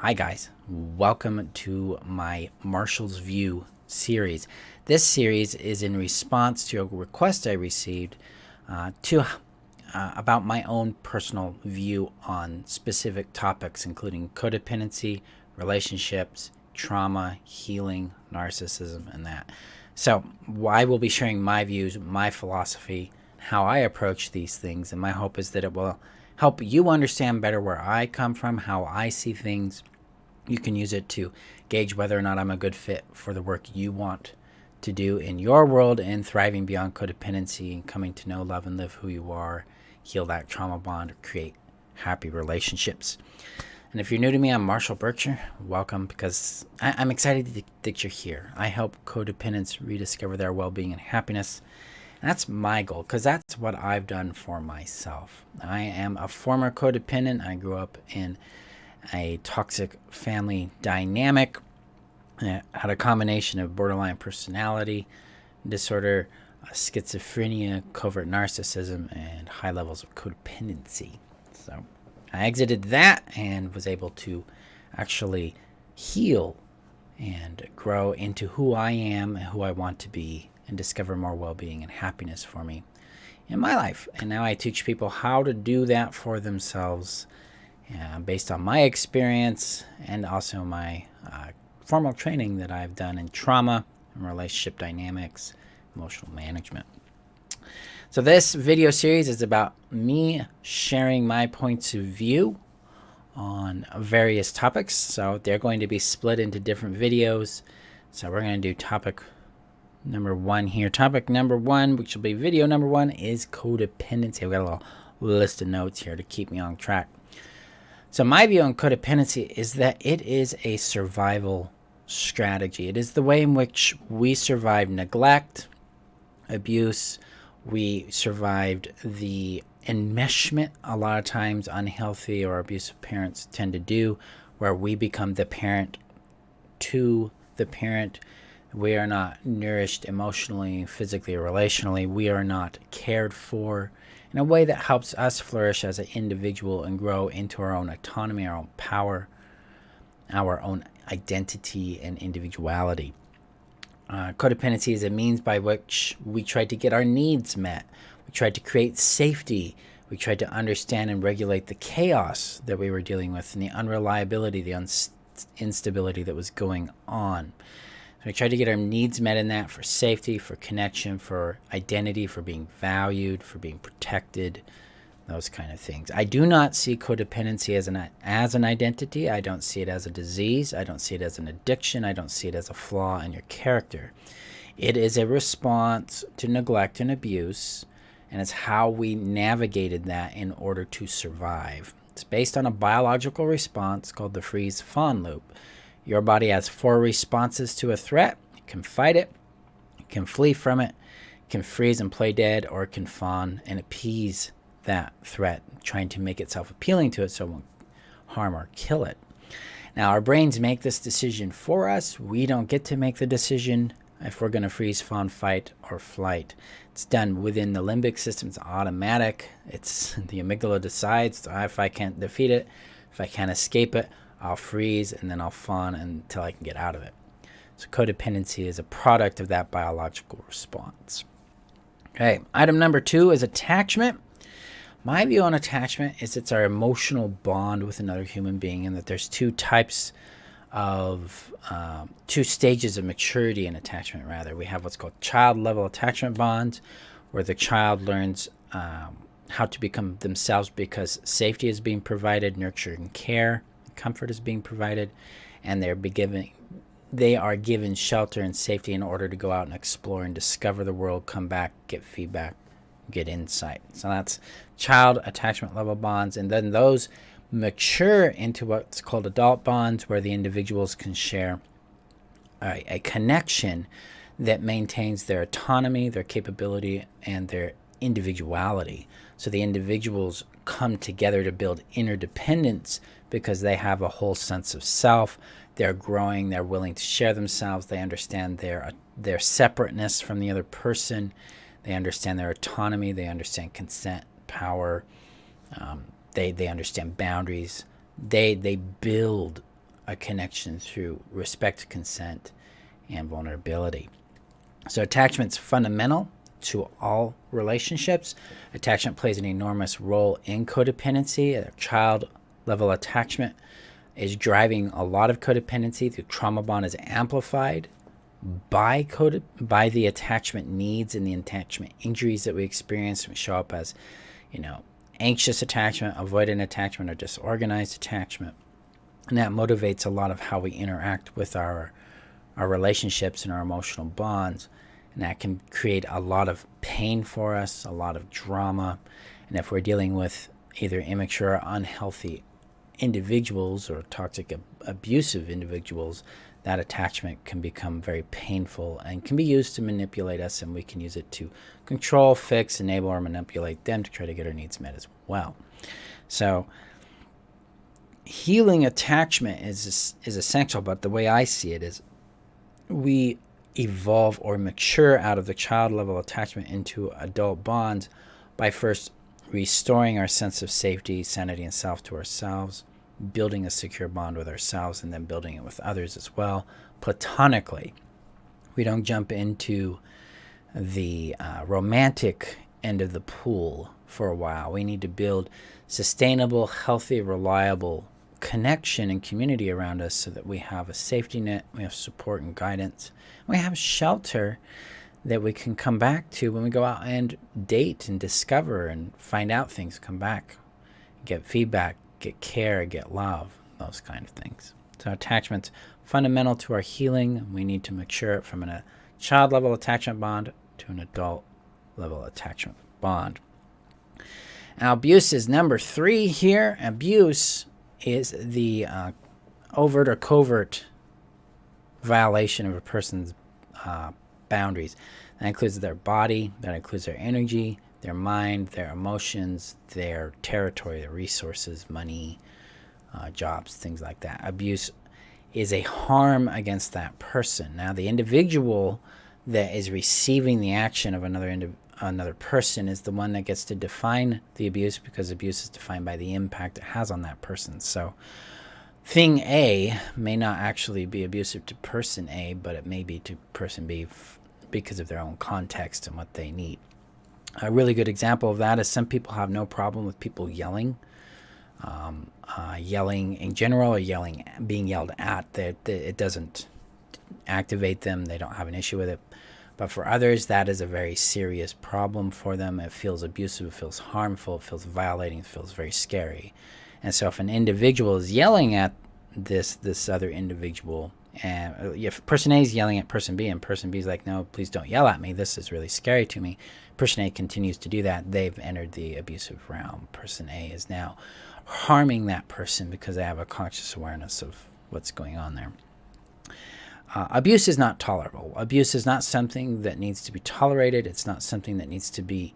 Hi guys, welcome to my Marshall's View series. This series is in response to a request I received to about my own personal view on specific topics, including codependency, relationships, trauma, healing, narcissism, and that. So I will be sharing my views, my philosophy, how I approach these things, and my hope is that it will help you understand better where I come from, how I see things. You can use it to gauge whether or not I'm a good fit for the work you want to do in your world and thriving beyond codependency and coming to know, love, and live who you are, heal that trauma bond, or create happy relationships. And if you're new to me, I'm Marshall Berkshire. Welcome, because I'm excited that you're here. I help codependents rediscover their well-being and happiness. And that's my goal, because that's what I've done for myself. I am a former codependent. I grew up in a toxic family dynamic, had a combination of borderline personality disorder, schizophrenia, covert narcissism, and high levels of codependency. So I exited that and was able to actually heal and grow into who I am and who I want to be and discover more well-being and happiness for me in my life. And now I teach people how to do that for themselves based on my experience and also my formal training that I've done in trauma and relationship dynamics, emotional management. So this video series is about me sharing my points of view on various topics. So they're going to be split into different videos. So we're going to do topic number one here. Topic number one, which will be video number one, is codependency. I've got a little list of notes here to keep me on track. So my view on codependency is that it is a survival strategy. It is the way in which we survive neglect, abuse. We survived the enmeshment a lot of times unhealthy or abusive parents tend to do, where we become the parent to the parent. We are not nourished emotionally, physically, or relationally. We are not cared for in a way that helps us flourish as an individual and grow into our own autonomy, our own power, our own identity and individuality. Codependency is a means by which we try to get our needs met. We tried to create safety. We tried to understand and regulate the chaos that we were dealing with and the unreliability, the instability that was going on. So we tried to get our needs met in that, for safety, for connection, for identity, for being valued, for being protected, those kind of things. I do not see codependency as an identity. I don't see it as a disease. I don't see it as an addiction. I don't see it as a flaw in your character. It is a response to neglect and abuse, and it's how we navigated that in order to survive. It's based on a biological response called the freeze-fawn loop. Your body has 4 responses to a threat. It can fight it, it can flee from it, it can freeze and play dead, or it can fawn and appease that threat, trying to make itself appealing to it so it won't harm or kill it. Now, our brains make this decision for us. We don't get to make the decision if we're going to freeze, fawn, fight, or flight. It's done within the limbic system. It's automatic. It's the amygdala decides, if I can't defeat it, if I can't escape it, I'll freeze and then I'll fawn until I can get out of it. So codependency is a product of that biological response. Okay, item number 2 is attachment. My view on attachment is it's our emotional bond with another human being, and that there's 2 types of 2 stages of maturity in attachment, rather. We have what's called child level attachment bonds, where the child learns how to become themselves because safety is being provided, nurture and care, comfort is being provided, and they are given shelter and safety in order to go out and explore and discover the world, come back, get feedback, get insight. So that's child attachment level bonds. And then those mature into what's called adult bonds, where the individuals can share a connection that maintains their autonomy, their capability, and their individuality. So the individuals come together to build interdependence because they have a whole sense of self. They're growing, they're willing to share themselves, they understand their separateness from the other person, they understand their autonomy, they understand consent, power, they understand boundaries. They build a connection through respect, consent, and vulnerability. So attachment's fundamental to all relationships. Attachment plays an enormous role in codependency. A child level attachment is driving a lot of codependency. The trauma bond is amplified by the attachment needs and the attachment injuries that we experience. We show up as, anxious attachment, avoidant attachment, or disorganized attachment. And that motivates a lot of how we interact with our relationships and our emotional bonds. And that can create a lot of pain for us, a lot of drama. And if we're dealing with either immature or unhealthy individuals or toxic, abusive individuals, that attachment can become very painful and can be used to manipulate us, and we can use it to control, fix, enable, or manipulate them to try to get our needs met as well. So healing attachment is essential, but the way I see it is we evolve or mature out of the child level attachment into adult bonds by first restoring our sense of safety, sanity, and self to ourselves, building a secure bond with ourselves, and then building it with others as well, platonically. We don't jump into the romantic end of the pool for a while. We need to build sustainable, healthy, reliable connection and community around us so that we have a safety net, we have support and guidance, we have shelter that we can come back to when we go out and date and discover and find out things, come back, get feedback, get care, get love, those kind of things. So attachment's fundamental to our healing. We need to mature it from a child level attachment bond to an adult level attachment bond. Now, abuse is number 3 here. Abuse is the overt or covert violation of a person's boundaries. That includes their body, that includes their energy, their mind, their emotions, their territory, their resources, money, jobs, things like that. Abuse is a harm against that person. Now, the individual that is receiving the action of another person is the one that gets to define the abuse, because abuse is defined by the impact it has on that person. So thing A may not actually be abusive to person A, but it may be to person B because of their own context and what they need. A really good example of that is some people have no problem with people yelling. Yelling in general, or being yelled at. It doesn't activate them. They don't have an issue with it. But for others, that is a very serious problem for them. It feels abusive, it feels harmful, it feels violating, it feels very scary. And so if an individual is yelling at this other individual, and if person A is yelling at person B and person B is like, no, please don't yell at me, this is really scary to me, person A continues to do that, they've entered the abusive realm. Person A is now harming that person because they have a conscious awareness of what's going on there. Abuse is not tolerable. Abuse is not something that needs to be tolerated. It's not something that needs to be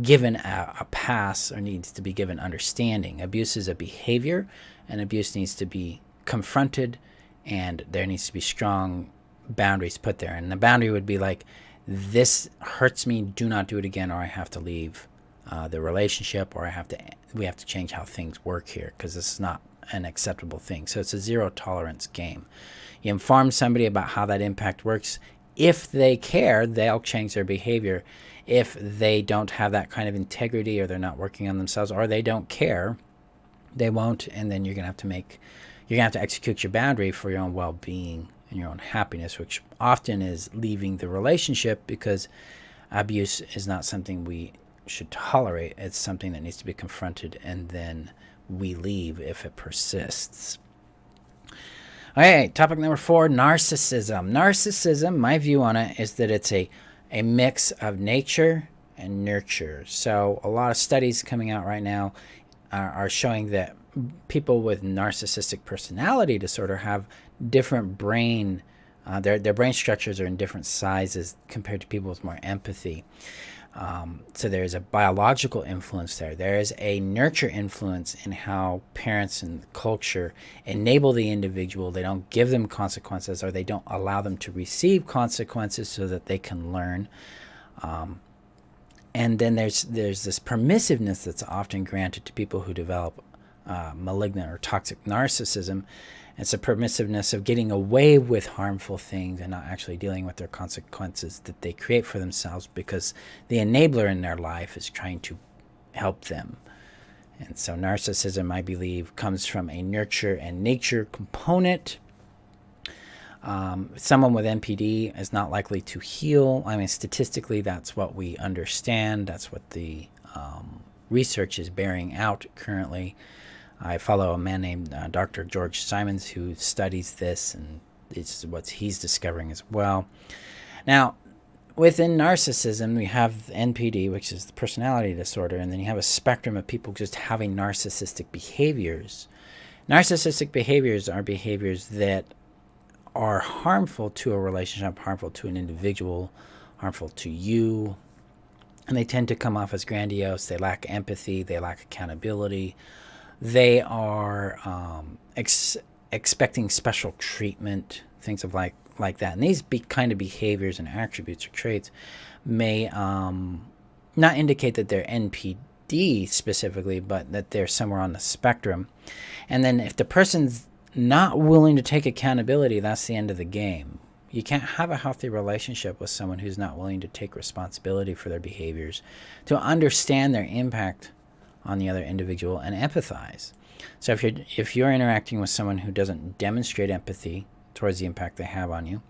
given a pass or needs to be given understanding. Abuse is a behavior, and abuse needs to be confronted, and there needs to be strong boundaries put there. And the boundary would be like, this hurts me, do not do it again, or I have to leave the relationship, or we have to change how things work here, because this is not an acceptable thing. So it's a zero tolerance game. You inform somebody about how that impact works. If they care, they'll change their behavior. If they don't have that kind of integrity, or they're not working on themselves, or they don't care, they won't. And then you're gonna have to execute your boundary for your own well-being and your own happiness, which often is leaving the relationship, because abuse is not something we should tolerate. It's something that needs to be confronted, and then we leave if it persists. Okay, topic number 4, narcissism. Narcissism, my view on it is that it's a mix of nature and nurture. So a lot of studies coming out right now are showing that people with narcissistic personality disorder have different brain, their brain structures are in different sizes compared to people with more empathy. So there's a biological influence there. There is a nurture influence in how parents and culture enable the individual. They don't give them consequences, or they don't allow them to receive consequences so that they can learn. And then there's this permissiveness that's often granted to people who develop malignant or toxic narcissism. It's a permissiveness of getting away with harmful things and not actually dealing with their consequences that they create for themselves because the enabler in their life is trying to help them. And so narcissism, I believe, comes from a nurture and nature component. Someone with NPD is not likely to heal. I mean, statistically, that's what we understand. That's what the research is bearing out currently. I follow a man named Dr. George Simons who studies this, and it's what he's discovering as well. Now, within narcissism, we have NPD, which is the personality disorder, and then you have a spectrum of people just having narcissistic behaviors. Narcissistic behaviors are behaviors that are harmful to a relationship, harmful to an individual, harmful to you, and they tend to come off as grandiose. They lack empathy, they lack accountability. They are expecting special treatment, things of like that. And these kind of behaviors and attributes or traits may not indicate that they're NPD specifically, but that they're somewhere on the spectrum. And then if the person's not willing to take accountability, that's the end of the game. You can't have a healthy relationship with someone who's not willing to take responsibility for their behaviors, to understand their impact on the other individual and empathize. So if you're interacting with someone who doesn't demonstrate empathy towards the impact they have on you,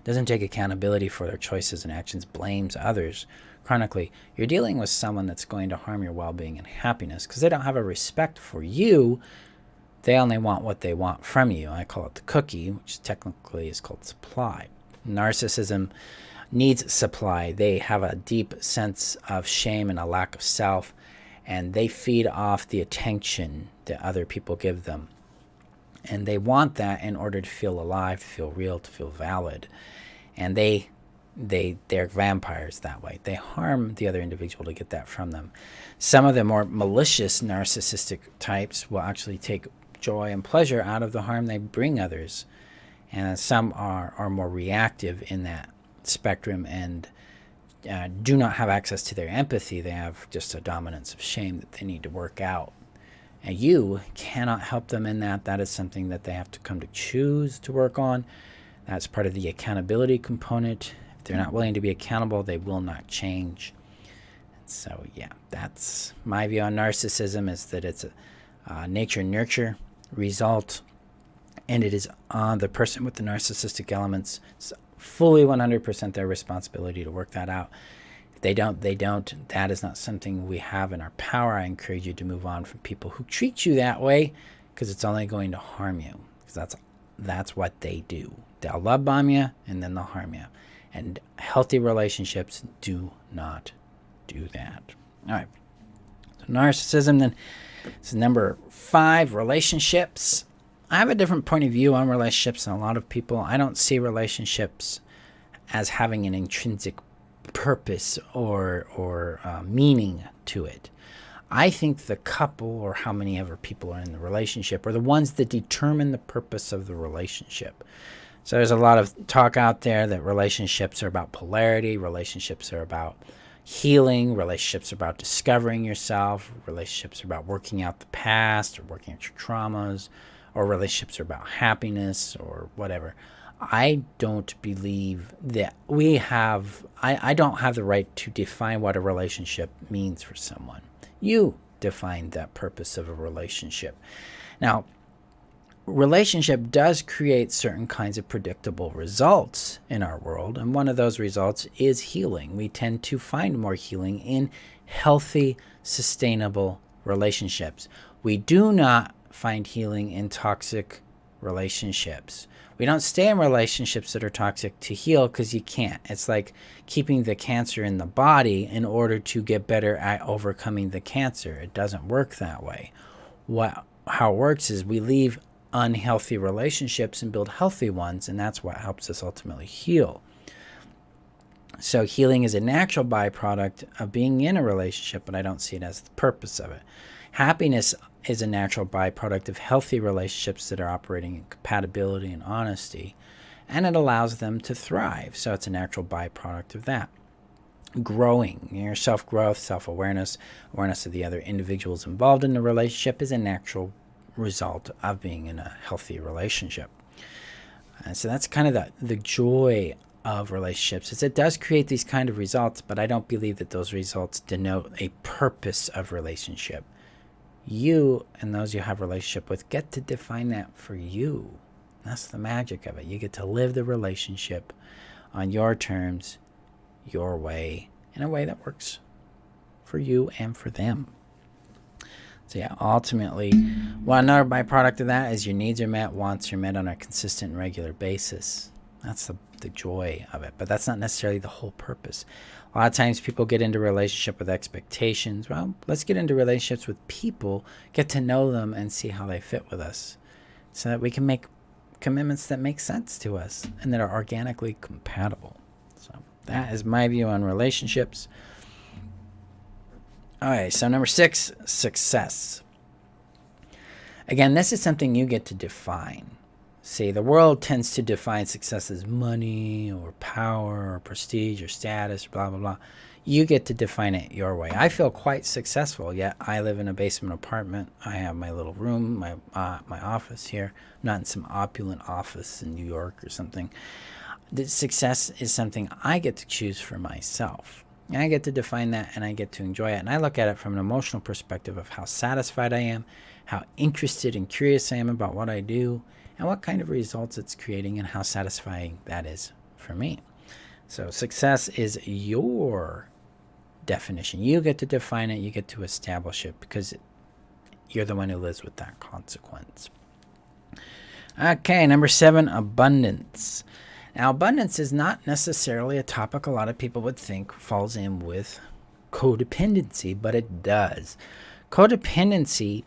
doesn't take accountability for their choices and actions, blames others chronically, you're dealing with someone that's going to harm your well-being and happiness because they don't have a respect for you. They only want what they want from you. I call it the cookie, which technically is called supply. Narcissism needs supply. They have a deep sense of shame and a lack of self, and they feed off the attention that other people give them. And they want that in order to feel alive, to feel real, to feel valid. And they're vampires that way. They harm the other individual to get that from them. Some of the more malicious narcissistic types will actually take joy and pleasure out of the harm they bring others. And some are more reactive in that spectrum and do not have access to their empathy. They have just a dominance of shame that they need to work out. And you cannot help them in that. That is something that they have to come to choose to work on. That's part of the accountability component. If they're not willing to be accountable, they will not change. So yeah, that's my view on narcissism, is that it's a nature-nurture result, and it is on the person with the narcissistic elements. It's fully 100% their responsibility to work that out. If they don't. That is not something we have in our power. I encourage you to move on from people who treat you that way, because it's only going to harm you. Because that's what they do. They'll love bomb you, and then they'll harm you. And healthy relationships do not do that. All right. So narcissism, then. This is number 5, relationships. I have a different point of view on relationships than a lot of people. I don't see relationships as having an intrinsic purpose or meaning to it. I think the couple, or how many ever people are in the relationship, are the ones that determine the purpose of the relationship. So there's a lot of talk out there that relationships are about polarity, relationships are about healing, relationships are about discovering yourself, relationships are about working out the past or working out your traumas, or relationships are about happiness or whatever. I don't believe that I don't have the right to define what a relationship means for someone. You define that purpose of a relationship. Now, relationship does create certain kinds of predictable results in our world, and one of those results is healing. We tend to find more healing in healthy, sustainable relationships. We do not find healing in toxic relationships. We don't stay in relationships that are toxic to heal, because you can't. It's like keeping the cancer in the body in order to get better at overcoming the cancer. It doesn't work that way. How it works is we leave unhealthy relationships and build healthy ones, and that's what helps us ultimately heal. So healing is a natural byproduct of being in a relationship, but I don't see it as the purpose of it. Happiness is a natural byproduct of healthy relationships that are operating in compatibility and honesty, and it allows them to thrive. So it's a natural byproduct of that. Growing, your self-growth, self-awareness, awareness of the other individuals involved in the relationship is a natural result of being in a healthy relationship. And so that's kind of the joy of relationships, is it does create these kind of results, but I don't believe that those results denote a purpose of relationship. You and those you have a relationship with get to define that for you. That's the magic of it. You get to live the relationship on your terms, your way, in a way that works for you and for them. So yeah, ultimately, another byproduct of that is your needs are met, wants are met on a consistent and regular basis. That's the joy of it. But that's not necessarily the whole purpose. A lot of times people get into a relationship with expectations. Well, let's get into relationships with people, get to know them, and see how they fit with us, so that we can make commitments that make sense to us and that are organically compatible. So that is my view on relationships. All right, so number 6, success. Again, this is something you get to define. See, the world tends to define success as money or power or prestige or status, blah, blah, blah. You get to define it your way. I feel quite successful, yet I live in a basement apartment. I have my little room, my office here. I'm not in some opulent office in New York or something. The success is something I get to choose for myself. And I get to define that, and I get to enjoy it. And I look at it from an emotional perspective of how satisfied I am, how interested and curious I am about what I do, and what kind of results it's creating, and how satisfying that is for me. So success is your definition. You get to define it. You get to establish it, because you're the one who lives with that consequence. Okay, number 7, abundance. Now, abundance is not necessarily a topic a lot of people would think falls in with codependency, but it does. Codependency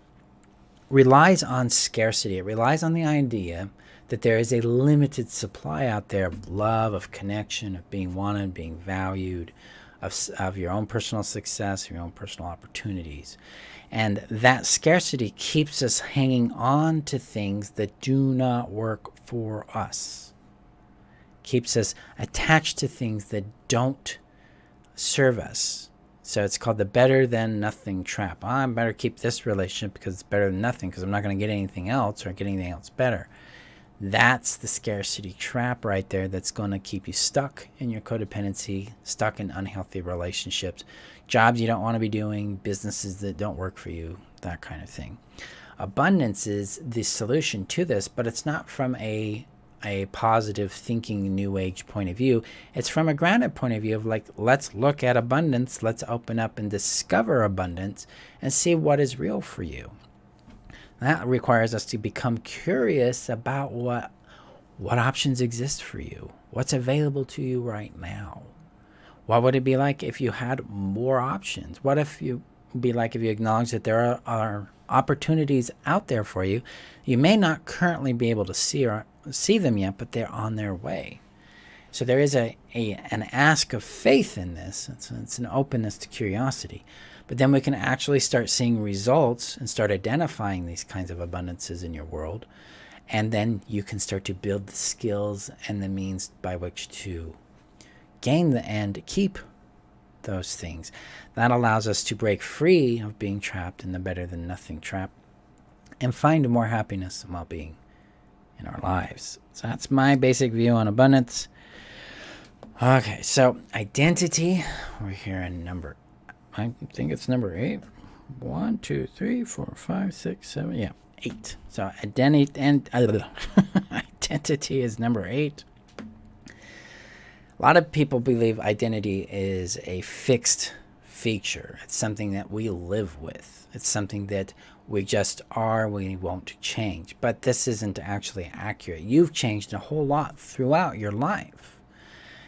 relies on scarcity. It relies on the idea that there is a limited supply out there of love, of connection, of being wanted, being valued, of your own personal success, your own personal opportunities. And that scarcity keeps us hanging on to things that do not work for us. Keeps us attached to things that don't serve us. So it's called the better than nothing trap. I better keep this relationship because it's better than nothing, because I'm not going to get anything else or get anything else better. That's the scarcity trap right there that's going to keep you stuck in your codependency, stuck in unhealthy relationships, jobs you don't want to be doing, businesses that don't work for you, that kind of thing. Abundance is the solution to this, but it's not from a positive thinking new age point of view. It's from a grounded point of view of like, let's look at abundance, let's open up and discover abundance and see what is real for you. That requires us to become curious about what options exist for you, what's available to you right now. What would it be like if you had more options? What if you be like if you acknowledge that there are opportunities out there for you? You may not currently be able to see them yet, but they're on their way. So there is an ask of faith in this. It's an openness to curiosity. But then we can actually start seeing results and start identifying these kinds of abundances in your world. And then you can start to build the skills and the means by which to gain and keep those things. That allows us to break free of being trapped in the better than nothing trap and find more happiness and well-being in our lives. So that's my basic view on abundance. Okay, so identity. We're here in I think it's number 8. 1, 2, 3, 4, 5, 6, 7. Yeah, 8. So identity and identity is number 8. A lot of people believe identity is a fixed feature. It's something that we live with. It's something that we just are, we won't change. But this isn't actually accurate. You've changed a whole lot throughout your life.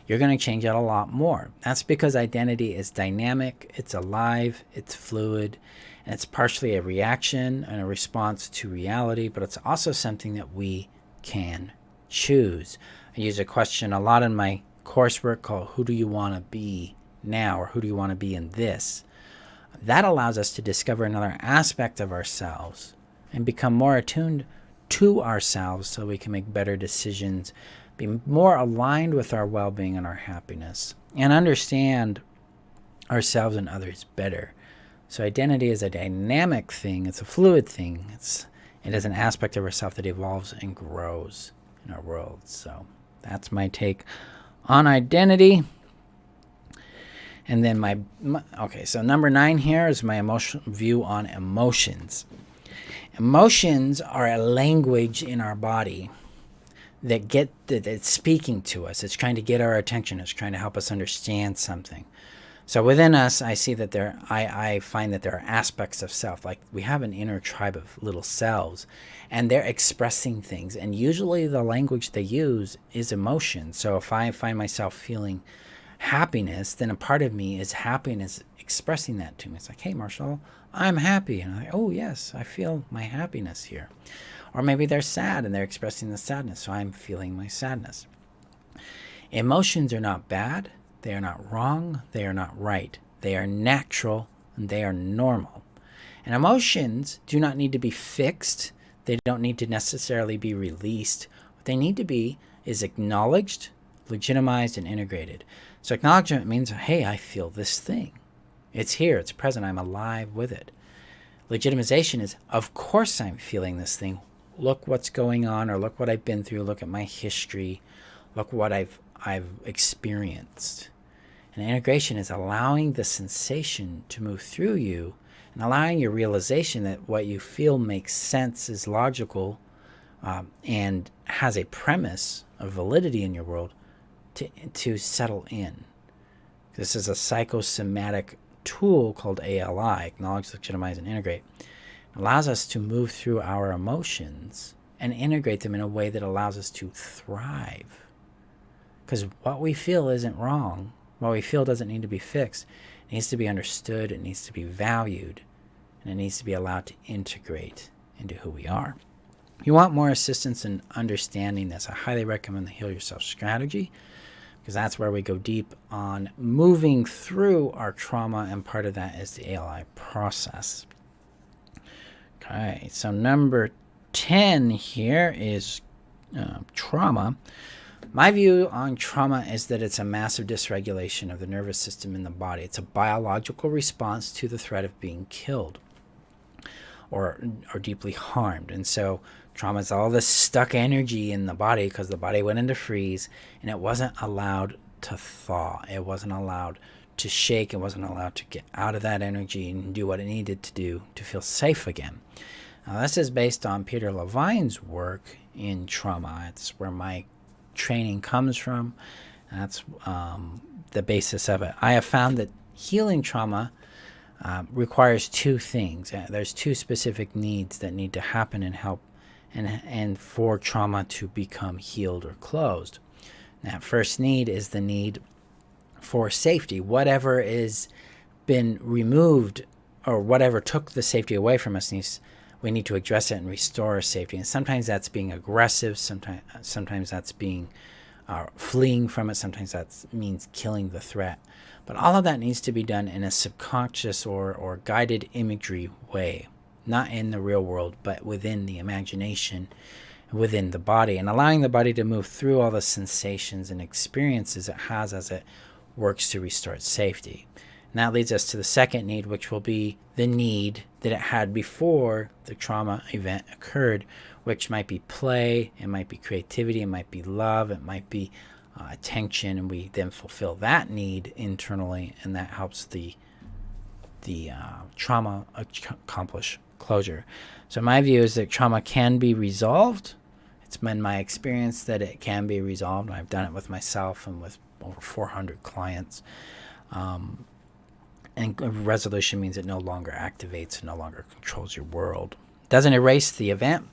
You're going to change out a lot more. That's because identity is dynamic, it's alive, it's fluid, and it's partially a reaction and a response to reality, but it's also something that we can choose. I use a question a lot in my coursework called "Who do you want to be now?" or "Who do you want to be in this?" That allows us to discover another aspect of ourselves and become more attuned to ourselves so we can make better decisions, be more aligned with our well-being and our happiness, and understand ourselves and others better. So identity is a dynamic thing. It's a fluid thing. It is an aspect of ourself that evolves and grows in our world. So that's my take on identity. And then okay, so number 9 here is my emotional view on emotions. Emotions are a language in our body that's speaking to us. It's trying to get our attention. It's trying to help us understand something. So within us, I see that I find that there are aspects of self. Like we have an inner tribe of little selves, and they're expressing things. And usually the language they use is emotion. So if I find myself feeling happiness, then a part of me is happiness expressing that to me. It's like, hey, Marshall, I'm happy. And I'm like, oh, yes, I feel my happiness here. Or maybe they're sad and they're expressing the sadness, so I'm feeling my sadness. Emotions are not bad. They are not wrong. They are not right. They are natural and they are normal. And emotions do not need to be fixed. They don't need to necessarily be released. What they need to be is acknowledged, legitimized, and integrated. So acknowledgement means, hey, I feel this thing. It's here. It's present. I'm alive with it. Legitimization is, of course I'm feeling this thing. Look what's going on, or look what I've been through. Look at my history. Look what I've experienced. And integration is allowing the sensation to move through you and allowing your realization that what you feel makes sense, is logical, and has a premise of validity in your world to settle in. This is a psychosomatic tool called ALI, Acknowledge, Legitimize, and Integrate. It allows us to move through our emotions and integrate them in a way that allows us to thrive. Because what we feel isn't wrong. What we feel doesn't need to be fixed. It needs to be understood, it needs to be valued, and it needs to be allowed to integrate into who we are. If you want more assistance in understanding this, I highly recommend the Heal Yourself strategy, because that's where we go deep on moving through our trauma, and part of that is the ALI process. Okay, so number 10 here is trauma. My view on trauma is that it's a massive dysregulation of the nervous system in the body. It's a biological response to the threat of being killed or deeply harmed. And so trauma is all this stuck energy in the body because the body went into freeze and it wasn't allowed to thaw. It wasn't allowed to shake. It wasn't allowed to get out of that energy and do what it needed to do to feel safe again. Now, this is based on Peter Levine's work in trauma. It's where my training comes from. That's the basis of it. I have found that healing trauma requires two things. There's two specific needs that need to happen and help and for trauma to become healed or closed. That first need is the need for safety. Whatever is been removed or whatever took the safety away from us we need to address it and restore our safety. And sometimes that's being aggressive. Sometimes that's being fleeing from it. Sometimes that means killing the threat. But all of that needs to be done in a subconscious or guided imagery way, not in the real world, but within the imagination, within the body, and allowing the body to move through all the sensations and experiences it has as it works to restore its safety. And that leads us to the second need, which will be the need that it had before the trauma event occurred, which might be play, it might be creativity, it might be love, it might be attention, and we then fulfill that need internally, and that helps the trauma accomplish closure. So my view is that trauma can be resolved. It's been my experience that it can be resolved. I've done it with myself and with over 400 clients. And resolution means it no longer activates and no longer controls your world. It doesn't erase the event,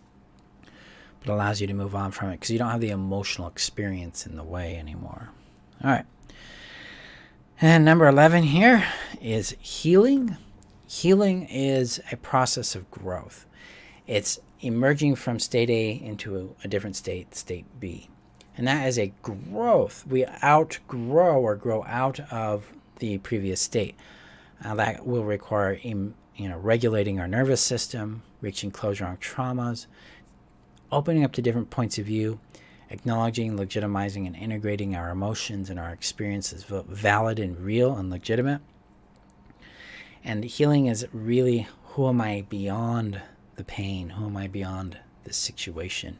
but allows you to move on from it because you don't have the emotional experience in the way anymore. All right. And number 11 here is healing. Healing is a process of growth. It's emerging from state A into a different state, state B. And that is a growth. We outgrow or grow out of the previous state. That will require regulating our nervous system, reaching closure on traumas, opening up to different points of view, acknowledging, legitimizing, and integrating our emotions and our experiences valid and real and legitimate. And healing is really, who am I beyond the the pain? Who am I beyond this situation?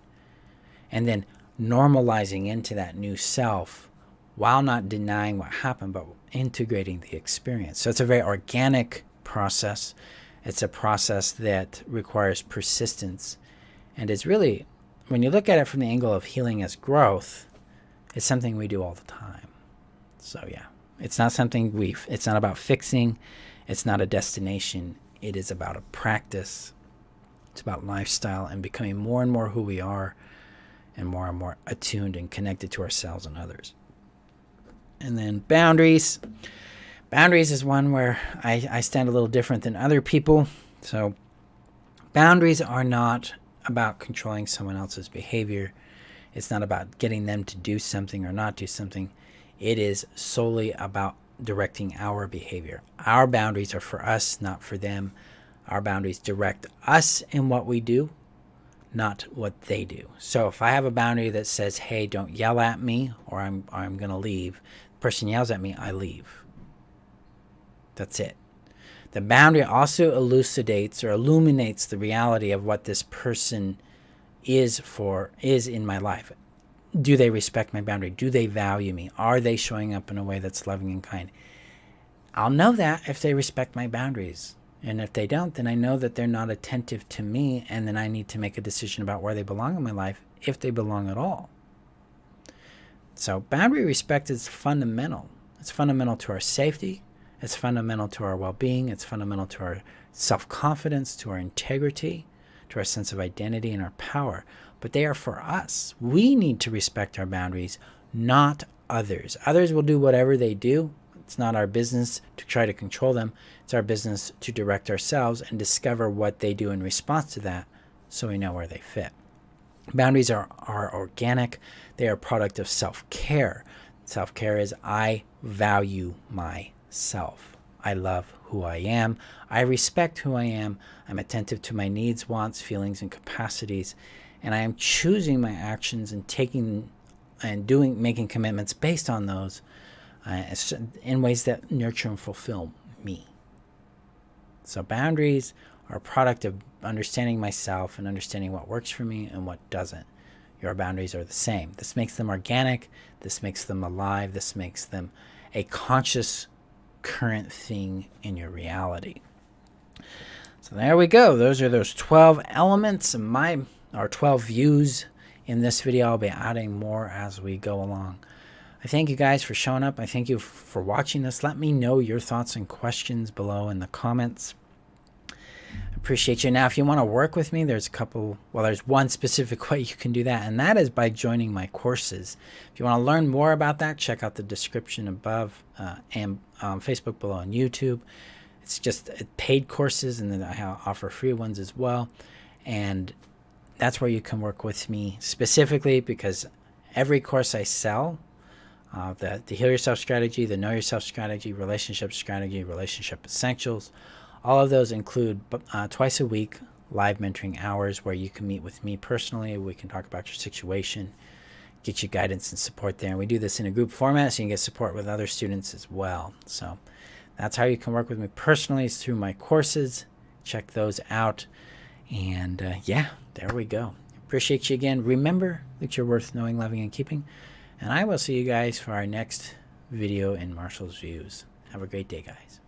And then normalizing into that new self while not denying what happened, but integrating the experience. So it's a very organic process. It's a process that requires persistence. And it's really, when you look at it from the angle of healing as growth, it's something we do all the time. So yeah, it's not something it's not about fixing. It's not a destination. It is about a practice. It's about lifestyle and becoming more and more who we are and more attuned and connected to ourselves and others. And then boundaries. Boundaries is one where I stand a little different than other people. So boundaries are not about controlling someone else's behavior. It's not about getting them to do something or not do something. It is solely about directing our behavior. Our boundaries are for us, not for them. Our boundaries direct us in what we do, not what they do. So if I have a boundary that says, hey, don't yell at me or I'm going to leave, the person yells at me, I leave. That's it. The boundary also elucidates or illuminates the reality of what this person is in my life. Do they respect my boundary? Do they value me? Are they showing up in a way that's loving and kind? I'll know that if they respect my boundaries. And if they don't, then I know that they're not attentive to me, and then I need to make a decision about where they belong in my life, if they belong at all. So boundary respect is fundamental. It's fundamental to our safety. It's fundamental to our well-being. It's fundamental to our self-confidence, to our integrity, to our sense of identity and our power. But they are for us. We need to respect our boundaries, not others. Others will do whatever they do. It's not our business to try to control them. It's our business to direct ourselves and discover what they do in response to that so we know where they fit. Boundaries are organic. They are a product of self-care. Self-care is I value myself. I love who I am. I respect who I am. I'm attentive to my needs, wants, feelings, and capacities. And I am choosing my actions and making commitments based on those in ways that nurture and fulfill me. So boundaries are a product of understanding myself and understanding what works for me and what doesn't. Your boundaries are the same. This makes them organic. This makes them alive. This makes them a conscious current thing in your reality. So there we go. Those are those 12 elements or 12 views in this video. I'll be adding more as we go along. I thank you guys for showing up. I thank you for watching this. Let me know your thoughts and questions below in the comments. I appreciate you. Now, if you want to work with me, there's one specific way you can do that, and that is by joining my courses. If you want to learn more about that, check out the description above and Facebook below and YouTube. It's just paid courses, and then I offer free ones as well. And that's where you can work with me specifically, because every course I sell, the Heal Yourself strategy, the Know Yourself strategy, relationship essentials, all of those include twice a week live mentoring hours where you can meet with me personally. We can talk about your situation, get you guidance and support there. And we do this in a group format so you can get support with other students as well. So that's how you can work with me personally, is through my courses. Check those out. And yeah, there we go. Appreciate you again. Remember that you're worth knowing, loving, and keeping. And I will see you guys for our next video in Marshall's Views. Have a great day, guys.